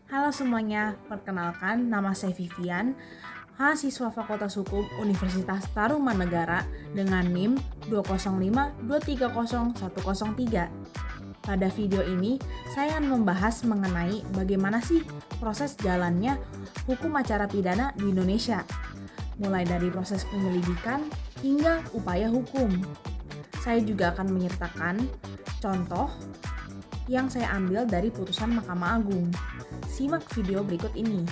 Halo semuanya, perkenalkan nama saya Vivian, mahasiswa Fakultas Hukum Universitas Tarumanegara dengan NIM 205230103. Pada video ini, saya akan membahas mengenai bagaimana sih proses jalannya hukum acara pidana di Indonesia, mulai dari proses penyelidikan hingga upaya hukum. Saya juga akan menyertakan contoh yang saya ambil dari putusan Mahkamah Agung. Simak video berikut ini.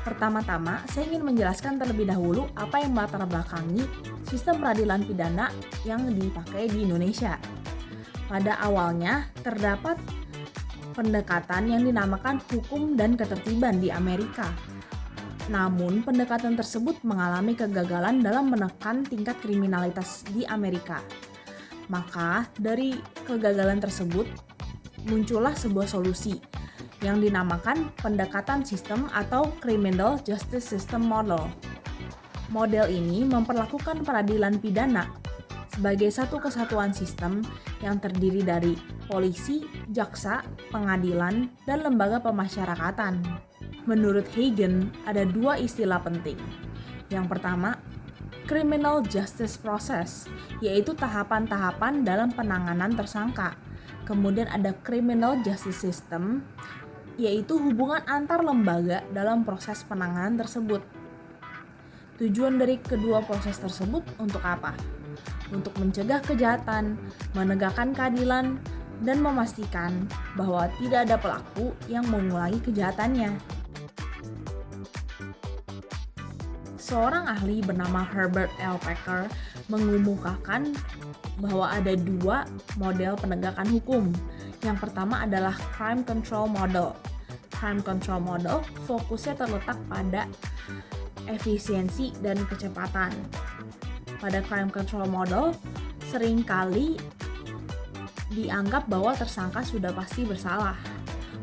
Pertama-tama, saya ingin menjelaskan terlebih dahulu apa yang melatar belakangi sistem peradilan pidana yang dipakai di Indonesia. Pada awalnya, terdapat pendekatan yang dinamakan hukum dan ketertiban di Amerika. Namun, pendekatan tersebut mengalami kegagalan dalam menekan tingkat kriminalitas di Amerika. Maka, dari kegagalan tersebut, muncullah sebuah solusi yang dinamakan pendekatan sistem atau Criminal Justice System Model. Model ini memperlakukan peradilan pidana sebagai satu kesatuan sistem yang terdiri dari polisi, jaksa, pengadilan, dan lembaga pemasyarakatan. Menurut Hagen, ada dua istilah penting. Yang pertama, Criminal Justice Process, yaitu tahapan-tahapan dalam penanganan tersangka. Kemudian ada Criminal Justice System, yaitu hubungan antar lembaga dalam proses penanganan tersebut. Tujuan dari kedua proses tersebut untuk apa? Untuk mencegah kejahatan, menegakkan keadilan, dan memastikan bahwa tidak ada pelaku yang mengulangi kejahatannya. Seorang ahli bernama Herbert L. Packer mengemukakan bahwa ada dua model penegakan hukum. Yang pertama adalah Crime Control Model. Crime Control Model fokusnya terletak pada efisiensi dan kecepatan. Pada Crime Control Model, seringkali dianggap bahwa tersangka sudah pasti bersalah.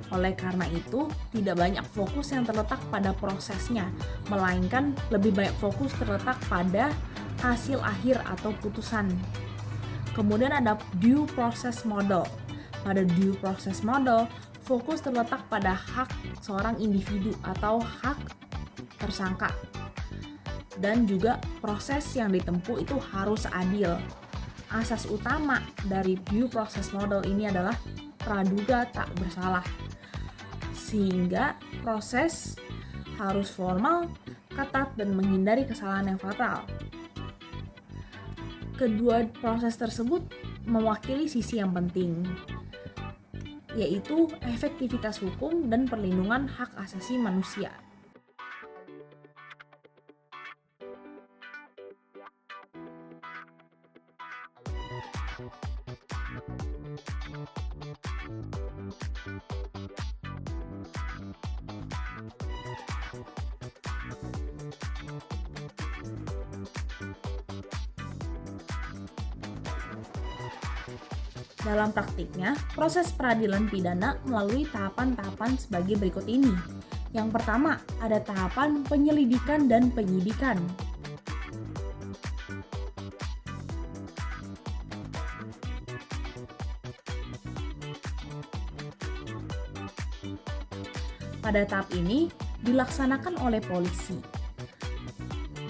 Oleh karena itu, tidak banyak fokus yang terletak pada prosesnya, melainkan lebih banyak fokus terletak pada hasil akhir atau putusan. Kemudian ada Due Process Model. Pada Due Process Model, fokus terletak pada hak seorang individu atau hak tersangka. Dan juga proses yang ditempuh itu harus adil. Asas utama dari Due Process Model ini adalah praduga tak bersalah. Sehingga proses harus formal, ketat, dan menghindari kesalahan yang fatal. Kedua proses tersebut mewakili sisi yang penting, yaitu efektivitas hukum dan perlindungan hak asasi manusia. Dalam praktiknya, proses peradilan pidana melalui tahapan-tahapan sebagai berikut ini. Yang pertama, ada tahapan penyelidikan dan penyidikan. Pada tahap ini, dilaksanakan oleh polisi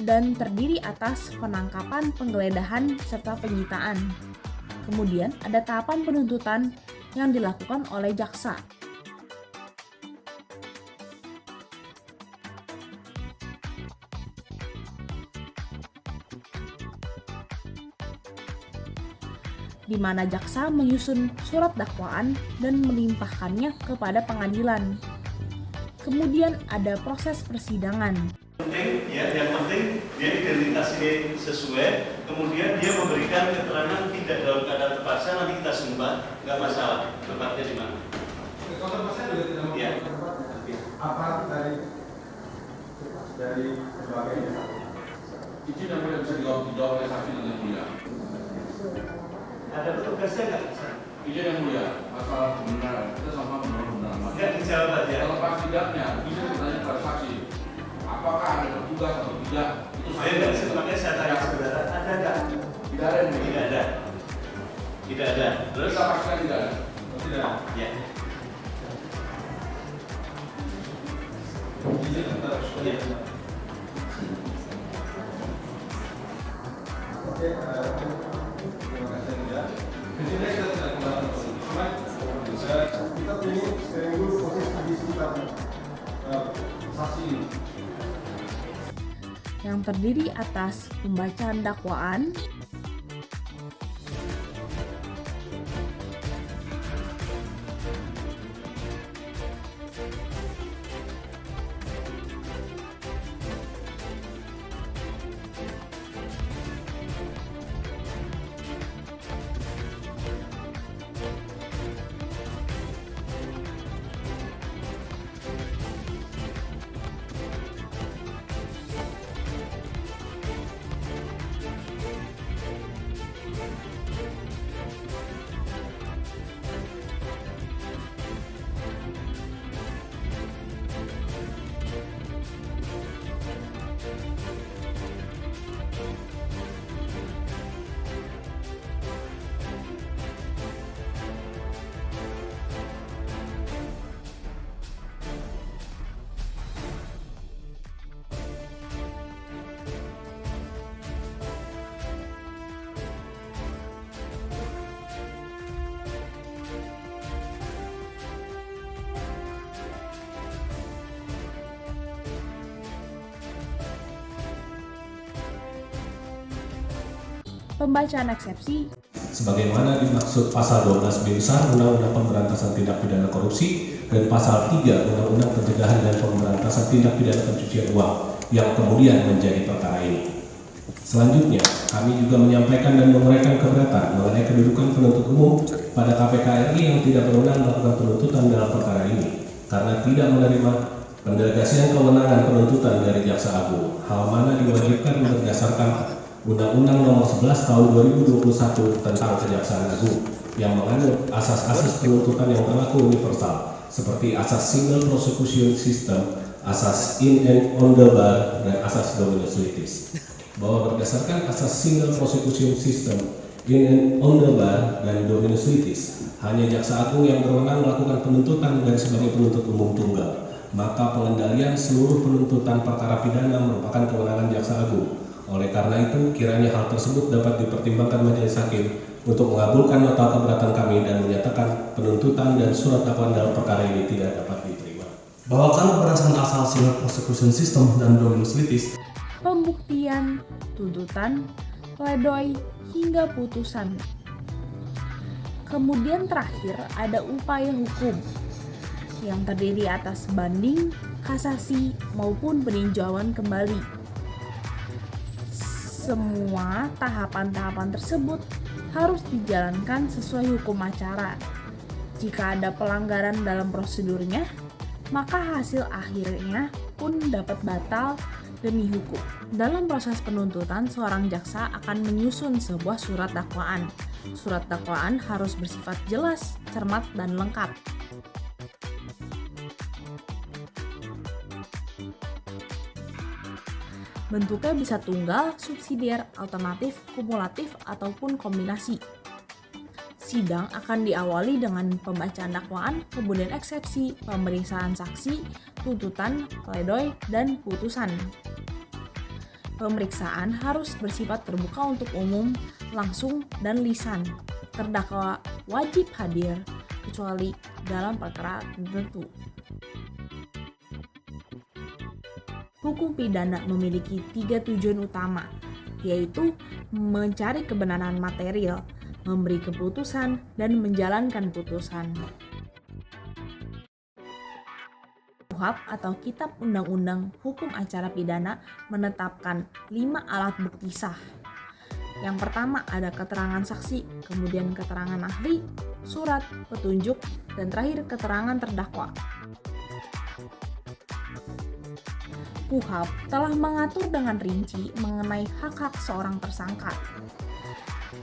dan terdiri atas penangkapan, penggeledahan, serta penyitaan. Kemudian ada tahapan penuntutan yang dilakukan oleh jaksa. Di mana jaksa menyusun surat dakwaan dan melimpahkannya kepada pengadilan. Kemudian ada proses persidangan. Yang penting dia identitasnya sesuai, kemudian dia memberikan keterangan tidak dalam keadaan terpaksa, nanti kita sumpah, nggak masalah, tempatnya di mana. Kalau terpaksa juga tidak mau tempat. Apa dari sebagainya? Izin yang tidak bisa dijawab oleh saksi dan yang mulia. Ada petugasnya nggak? Izin yang mulia, masalah kebenaran kita sama benar-benar. Nggak dijawab aja. Terlepas tidaknya, bisa ditanya pada saksi. Apakah ada petugas atau tidak? Itu Saya nggak sebagai saya tanya saudara, ada nggak? Tidak ada. Tidak ada. Tidak ada. Terus Kita pastikan tidak ada. tidak. Ya. Izin bentar. Ya. Oke, terima kasih ya. Di sini kita tidak kembali ke sini. Cuma kita perlu sekarang dulu proses habis kita saksi ini. yang terdiri atas pembacaan dakwaan, pembacaan eksepsi, sebagaimana dimaksud pasal 12B besar Undang-Undang Pemberantasan Tindak Pidana Korupsi dan pasal 3 Undang-Undang Pencegahan dan Pemberantasan Tindak Pidana Pencucian Uang yang kemudian menjadi perkara ini. Selanjutnya, kami juga menyampaikan dan menguraikan keberatan mengenai kedudukan penuntut umum pada KPK RI yang tidak berwenang melakukan penuntutan dalam perkara ini karena tidak menerima pendelegasian kewenangan penuntutan dari Jaksa Agung, hal mana diwajibkan berdasarkan Undang-Undang Nomor 11 Tahun 2021 tentang Kejaksaan Agung yang mengandung asas-asas penuntutan yang berlaku universal seperti asas single prosecution system, asas in and on the bar, dan asas dominus litis. Bahwa berdasarkan asas single prosecution system, in and on the bar, dan dominus litis, hanya Jaksa Agung yang berwenang melakukan penuntutan dan sebagai penuntut umum tunggal. Maka pengendalian seluruh penuntutan perkara pidana merupakan kewenangan Jaksa Agung. Oleh karena itu, kiranya hal tersebut dapat dipertimbangkan majelis hakim untuk mengabulkan nota keberatan kami dan menyatakan penuntutan dan surat dakwaan dalam perkara ini tidak dapat diterima. Bahwa karena berdasarkan asal single prosecution system dan dominus litis, pembuktian, tuntutan, pledoi, hingga putusan. Kemudian terakhir ada upaya hukum yang terdiri atas banding, kasasi, maupun peninjauan kembali. Semua tahapan-tahapan tersebut harus dijalankan sesuai hukum acara. Jika ada pelanggaran dalam prosedurnya, maka hasil akhirnya pun dapat batal demi hukum. Dalam proses penuntutan, seorang jaksa akan menyusun sebuah surat dakwaan. Surat dakwaan harus bersifat jelas, cermat, dan lengkap. Bentuknya bisa tunggal, subsidiar, alternatif, kumulatif, ataupun kombinasi. Sidang akan diawali dengan pembacaan dakwaan, kemudian eksepsi, pemeriksaan saksi, tuntutan, pledoi, dan putusan. Pemeriksaan harus bersifat terbuka untuk umum, langsung, dan lisan. Terdakwa wajib hadir, kecuali dalam perkara tertentu. Hukum pidana memiliki 3 tujuan utama, yaitu mencari kebenaran material, memberi keputusan, dan menjalankan putusan. KUHP atau Kitab Undang-Undang Hukum Acara Pidana menetapkan 5 alat bukti sah. Yang pertama ada keterangan saksi, kemudian keterangan ahli, surat, petunjuk, dan terakhir keterangan terdakwa. KUHP telah mengatur dengan rinci mengenai hak-hak seorang tersangka.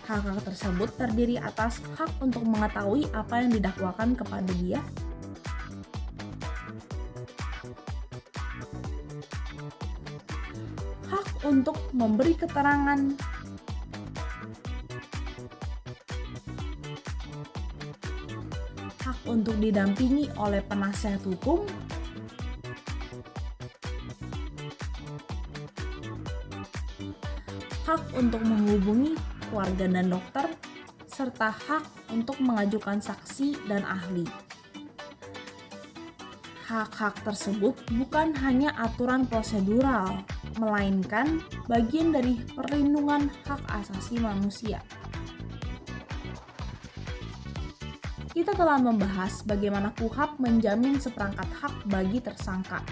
Hak-hak tersebut terdiri atas hak untuk mengetahui apa yang didakwakan kepada dia, hak untuk memberi keterangan, hak untuk didampingi oleh penasihat hukum, hak untuk menghubungi keluarga dan dokter, serta hak untuk mengajukan saksi dan ahli. Hak-hak tersebut bukan hanya aturan prosedural, melainkan bagian dari perlindungan hak asasi manusia. Kita telah membahas bagaimana KUHP menjamin seperangkat hak bagi tersangka.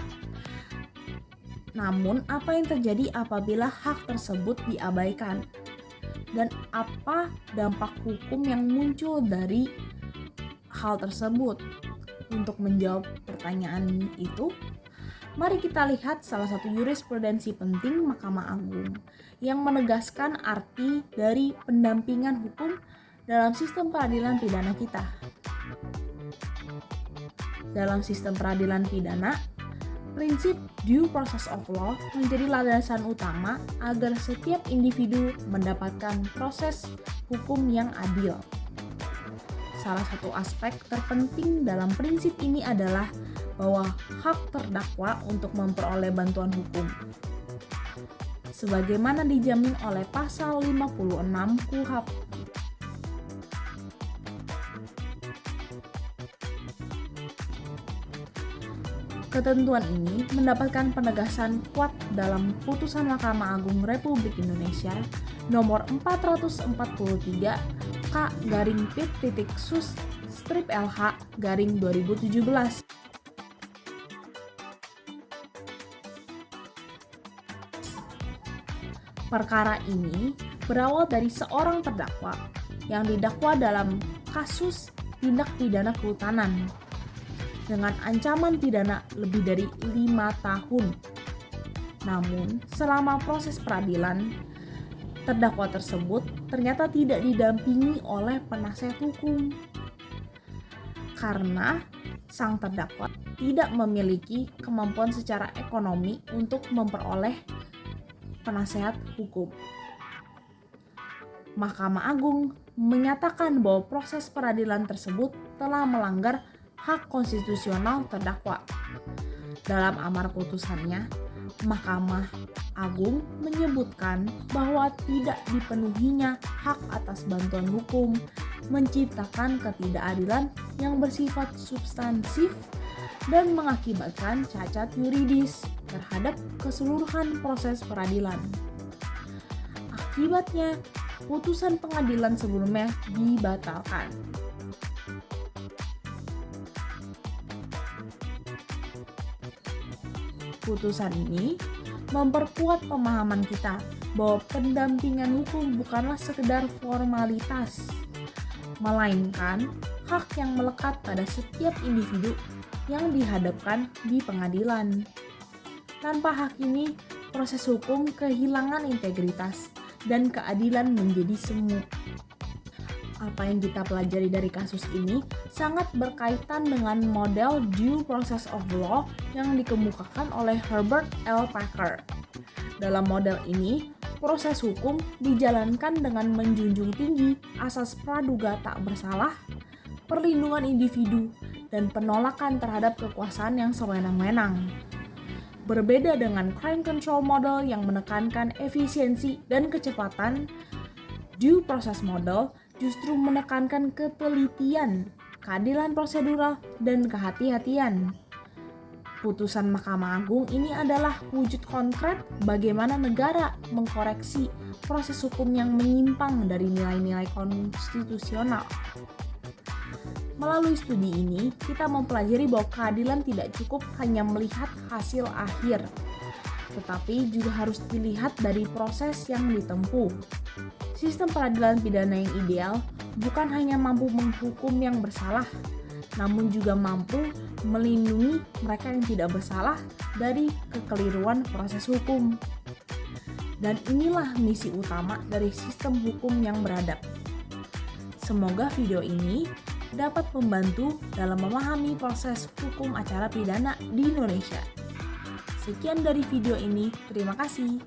Namun, apa yang terjadi apabila hak tersebut diabaikan? Dan apa dampak hukum yang muncul dari hal tersebut? Untuk menjawab pertanyaan itu, mari kita lihat salah satu jurisprudensi penting Mahkamah Agung yang menegaskan arti dari pendampingan hukum dalam sistem peradilan pidana kita. Dalam sistem peradilan pidana, prinsip due process of law menjadi landasan utama agar setiap individu mendapatkan proses hukum yang adil. Salah satu aspek terpenting dalam prinsip ini adalah bahwa hak terdakwa untuk memperoleh bantuan hukum, sebagaimana dijamin oleh pasal 56 KUHP. Ketentuan ini mendapatkan penegasan kuat dalam putusan Mahkamah Agung Republik Indonesia nomor 443 K/Pit.Sus/LH/2017. Perkara ini berawal dari seorang terdakwa yang didakwa dalam kasus tindak pidana kehutanan dengan ancaman pidana lebih dari 5 tahun. Namun, selama proses peradilan, terdakwa tersebut ternyata tidak didampingi oleh penasihat hukum karena sang terdakwa tidak memiliki kemampuan secara ekonomi untuk memperoleh penasihat hukum. Mahkamah Agung menyatakan bahwa proses peradilan tersebut telah melanggar hak konstitusional terdakwa. Dalam amar putusannya, Mahkamah Agung menyebutkan bahwa tidak dipenuhinya hak atas bantuan hukum menciptakan ketidakadilan yang bersifat substansif dan mengakibatkan cacat yuridis terhadap keseluruhan proses peradilan. Akibatnya, putusan pengadilan sebelumnya dibatalkan. Putusan ini memperkuat pemahaman kita bahwa pendampingan hukum bukanlah sekedar formalitas, melainkan hak yang melekat pada setiap individu yang dihadapkan di pengadilan. Tanpa hak ini, proses hukum kehilangan integritas dan keadilan menjadi semu. Apa yang kita pelajari dari kasus ini sangat berkaitan dengan model due process of law yang dikemukakan oleh Herbert L. Packer. Dalam model ini, proses hukum dijalankan dengan menjunjung tinggi asas praduga tak bersalah, perlindungan individu, dan penolakan terhadap kekuasaan yang sewenang-wenang. Berbeda dengan crime control model yang menekankan efisiensi dan kecepatan, due process model justru menekankan ketelitian, keadilan prosedural, dan kehati-hatian. Putusan Mahkamah Agung ini adalah wujud konkret bagaimana negara mengkoreksi proses hukum yang menyimpang dari nilai-nilai konstitusional. Melalui studi ini, kita mempelajari bahwa keadilan tidak cukup hanya melihat hasil akhir, tetapi juga harus dilihat dari proses yang ditempuh. Sistem peradilan pidana yang ideal bukan hanya mampu menghukum yang bersalah, namun juga mampu melindungi mereka yang tidak bersalah dari kekeliruan proses hukum. Dan inilah misi utama dari sistem hukum yang beradab. Semoga video ini dapat membantu dalam memahami proses hukum acara pidana di Indonesia. Sekian dari video ini, terima kasih.